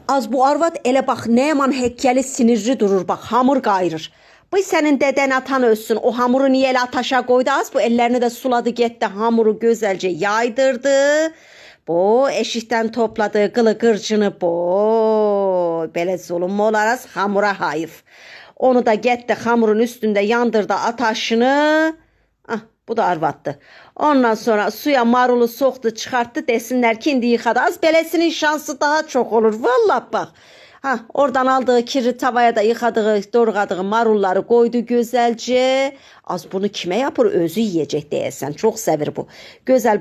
Az bu arvad elə bax nə yaman həkkəli sinirli durur bax hamur qayırır. Bu sənin dədən atan ölsün. O hamuru niyə elə ataşa qoydu? Az bu ellərini də suladı getdi. Hamuru gözəlcə yaydırdı. Bu eşikdən topladığı qılı qırçını bu. Belə zulüm mu olarız? Hamura hayıf. Onu da getdi hamurun üstündə yandırdı ataşını. Ah, bu da arvaddı. Ondan sonra suya marulu soxdu, çıxartdı, desinlər ki, indi yıxadı. Az beləsinin şansı daha çox olur. Vallahi bax. Ha, oradan aldığı kirli tavaya da yıxadığı, doğradığı marulları qoydu gözəlcə. Az bunu kimə yapır? Özü yeyəcək deyəsən. Çox sevir bu. Gözəl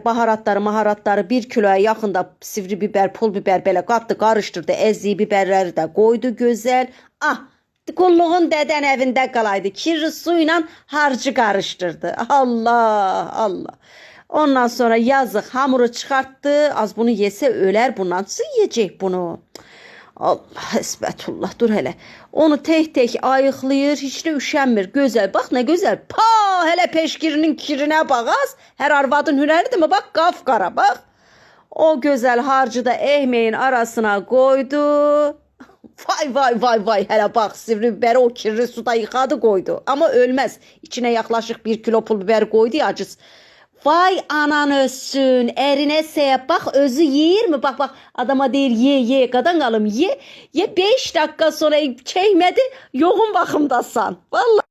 maharatları 1 kiloya yaxında sivri biber, pul biber belə qatdı, qarışdırdı. Əziyi biberləri də qoydu gözəl. Ah, qulluğun dədən evində qalaydı. Kirli su ilə harcı qarışdırdı. Allah, Allah. Ondan sonra yazıq hamuru çıxartdı. Az bunu yesə ölər bundan. Nasıl yeyəcək bunu? Allah, həsbətullah, dur hələ. Onu tək-tək ayıqlayır, heç də üşənmir. Gözəl, bax nə gözəl. Pa, hələ peşkirinin kirinə bax az. Hər arvadın hünəridir mi? Bax, qafqara, bax. O gözəl harcı da ehmeyin arasına qoydu. Vay, vay, vay, vay, hələ bax, sivri biberi o kirli suda yıxadı qoydu. Amma ölməz. İçinə yaxlaşıq 1 kilo pul biberi qoydu ya, acız. Vay anan ölsün, ərinə səyəb, bax özü yeyir mi? Bax, bax, adama deyir, ye, qadan qalım, ye. 5 dəqiqə sonra çəkmədi, yoğun baxımdasan. Vallahi.